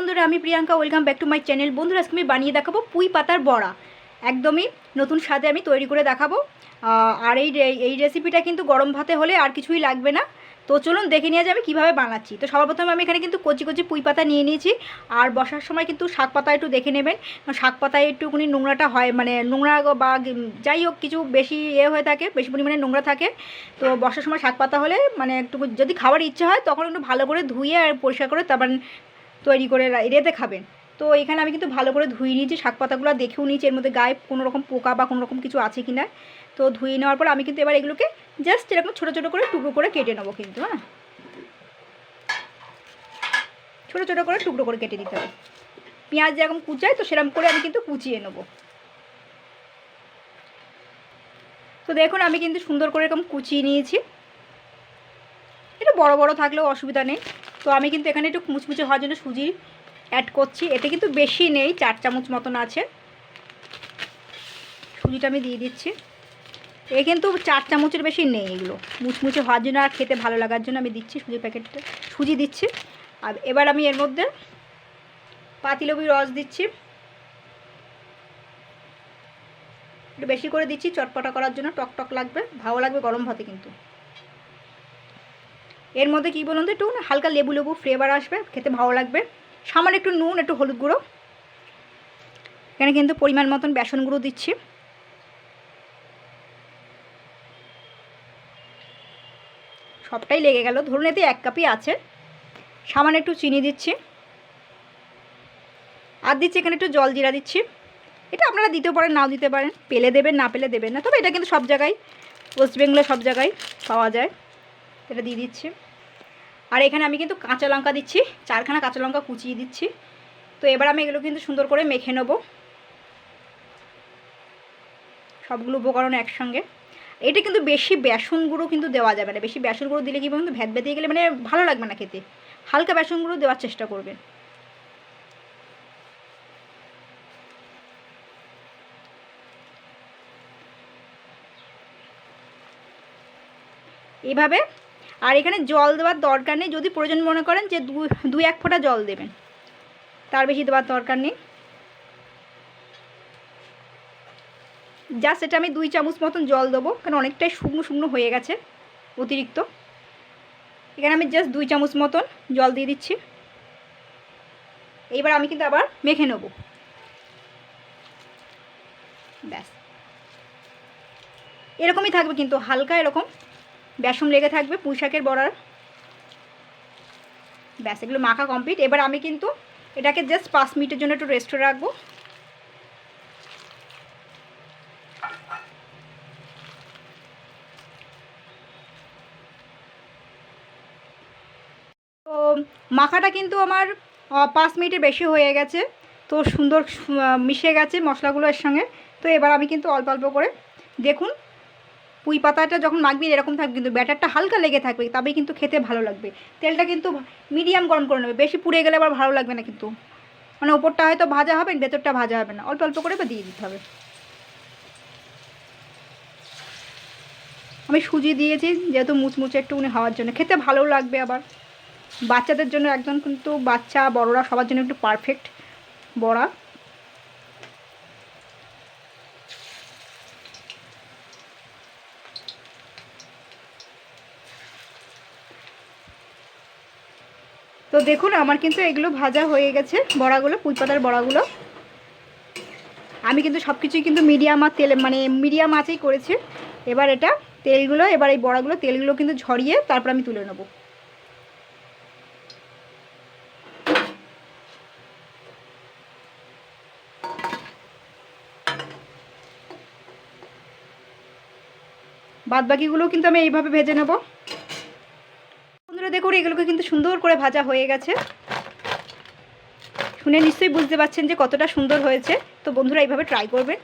বন্ধুরা, আমি Priyanka, welcome back to my channel. বন্ধুরা, আজকে আমি বানিয়ে দেখাবো পুঁই পাতার বড়া। একদমই নতুন স্বাদে আমি তৈরি করে দেখাবো। আর এই রেসিপিটা কিন্তু গরম ভাতে হলে আর কিছুই লাগবে না। তো চলুন দেখে নিয়ে যাবে আমি কীভাবে বানাচ্ছি। তো সবার প্রথমে আমি এখানে কিন্তু কচি কচি পুঁই পাতা নিয়ে নিয়েছি। আর বসার সময় কিন্তু শাক পাতা একটু দেখে নেবেন, শাক পাতায় একটুখানি নোংরাটা হয়, মানে নোংরা বা যাই হোক কিছু বেশি হয়ে থাকে, বেশি পরিমাণে নোংরা থাকে। তো বসার সময় শাক পাতা হলে মানে একটু যদি খাওয়ার ইচ্ছে হয় তখন একটু ভালো করে ধুয়ে আর পরিষ্কার করে তারপর তৈরি করে রেঁধে খাবেন। তো এখানে আমি কিন্তু ভালো করে ধুয়ে নিয়েছি, শাক পাতাগুলো দেখেও নিয়েছি এর মধ্যে গায়ে কোনো রকম পোকা বা কোনো রকম কিছু আছে কি না। তো ধুয়ে নেওয়ার পর আমি কিন্তু এবার এগুলোকে জাস্ট এরকম ছোটো ছোটো করে টুকরো করে কেটে নেবো কিন্তু। হ্যাঁ, ছোটো ছোটো করে টুকরো করে কেটে দিতে হবে। পেঁয়াজ যেরকম কুচাই তো সেরকম করে আমি কিন্তু কুচিয়ে নেবো। তো দেখুন আমি কিন্তু সুন্দর করে এরকম কুচিয়ে নিয়েছি। একটু বড় বড় থাকলেও অসুবিধা নেই। তো আমি কিন্তু এখানে একটু মুচমুচে হওয়ার জন্য সুজি অ্যাড করছি। এতে কিন্তু বেশি নেই, 4 চামচ মতন আছে। সুজিটা আমি দিয়ে দিচ্ছি। এ কিন্তু 4 চামচের বেশি নেই, এগুলো মুচমুচে হওয়ার জন্য আর খেতে ভালো লাগার জন্য আমি দিচ্ছি সুজি প্যাকেটটা, সুজি দিচ্ছি। আর এবার আমি এর মধ্যে পাতিলেবুর রস দিচ্ছি, একটু বেশি করে দিচ্ছি চটপটা করার জন্য, টক টক লাগবে, ভালো লাগবে গরম ভাতে কিন্তু। এর মধ্যে কী বলুন তো, একটু হালকা লেবু লেবু ফ্লেভার আসবে, খেতে ভালো লাগবে। সামান্য একটু নুন, একটু হলুদ গুঁড়ো, এখানে কিন্তু পরিমাণ মতন বেসন গুঁড়ো দিচ্ছি। সবটাই লেগে গেল, ধরুন এতে 1 কাপই আছে। সামান্য একটু চিনি দিচ্ছি, আর দিচ্ছি এখানে একটু জল জিরা দিচ্ছি। এটা আপনারা দিতেও পারেন, নাও দিতে পারেন, পেলে দেবেন, না পেলে দেবেন না। তবে এটা কিন্তু সব জায়গায়, ওয়েস্ট বেঙ্গলে সব জায়গায় পাওয়া যায়। এটা দিয়ে দিচ্ছি। আর এখানে আমি কিন্তু কাঁচা লঙ্কা দিচ্ছি, 4খানা কাঁচা লঙ্কা কুচিয়ে দিচ্ছি। তো এবার আমি এগুলো কিন্তু সুন্দর করে মেখে নেব, সবগুলো উপকরণ একসঙ্গে। এটা কিন্তু বেশি বেসন গুঁড়ো কিন্তু দেওয়া যাবে না, বেশি বেসন গুঁড়ো দিলে কি বলুন তো, ভ্যাট ভ্যাতিয়ে গেলে মানে ভালো লাগবে না খেতে। হালকা বেসন গুঁড়ো দেওয়ার চেষ্টা করবেন। এইভাবে। আর এখানে জল দেওয়ার দরকার নেই, যদি প্রয়োজন মনে করেন যে 2-1 ফোঁটা জল দেবেন, তার বেশি দেওয়ার দরকার নেই। জাস্ট এটা আমি 2 চামচ মতন জল দেবো, কারণ অনেকটাই শুকনো শুকনো হয়ে গেছে অতিরিক্ত। এখানে আমি জাস্ট 2 চামচ মতন জল দিয়ে দিচ্ছি। এইবার আমি কিন্তু আবার মেখে নেব, ব্যাস এরকমই থাকবে কিন্তু, হালকা এরকম বেসন লেগে থাকবে পুঁই শাকের বড়ার। ব্যাস এগুলো মাখা কমপ্লিট। এবার আমি কিন্তু এটাকে জাস্ট 5 মিনিটের জন্য একটু রেস্টে রাখবো। তো মাখাটা কিন্তু আমার 5 মিনিটের বেশি হয়ে গেছে। তো সুন্দর মিশে গেছে মশলাগুলো এর সঙ্গে। তো এবার আমি কিন্তু অল্প অল্প করে, দেখুন পুঁই পাতাটা যখন মাখবি এরকম থাকবে, কিন্তু ব্যাটারটা হালকা লেগে থাকবে, তবেই কিন্তু খেতে ভালো লাগবে। তেলটা কিন্তু মিডিয়াম গরম করে নেবে, বেশি পুড়ে গেলে আবার ভালো লাগবে না কিন্তু, মানে ওপরটা হয়তো ভাজা হবে, ভেতরটা ভাজা হবে না। অল্প অল্প করে দিয়ে দিতে হবে। আমি সুজি দিয়েছি যেহেতু মুচমুচে একটুখানি হওয়ার জন্য, খেতে ভালো লাগবে। আবার বাচ্চাদের জন্য একদম, কিন্তু বাচ্চা বড়রা সবার জন্য একটু পারফেক্ট বড়া। তো দেখুন আমার কিন্তু এগুলো ভাজা হয়ে গেছে, বড়াগুলো, পুঁই পাতার বড়াগুলো। আমি কিন্তু সব কিছুই কিন্তু মিডিয়াম আর তেলে, মানে মিডিয়াম আঁচেই করেছি। এবার এটা তেলগুলো, এবার এই বড়াগুলো তেলগুলো কিন্তু ঝরিয়ে তারপর আমি তুলে নেব। বাদবাকিগুলোও কিন্তু আমি এইভাবে ভেজে নেব। বন্ধুরা দেখুন এগুলোকে কিন্তু সুন্দর করে ভাজা হয়ে গেছে, শুনে নিশ্চয়ই বুঝতে পারছেন যে কতটা সুন্দর হয়েছে। তো বন্ধুরা এইভাবে ট্রাই করবেন।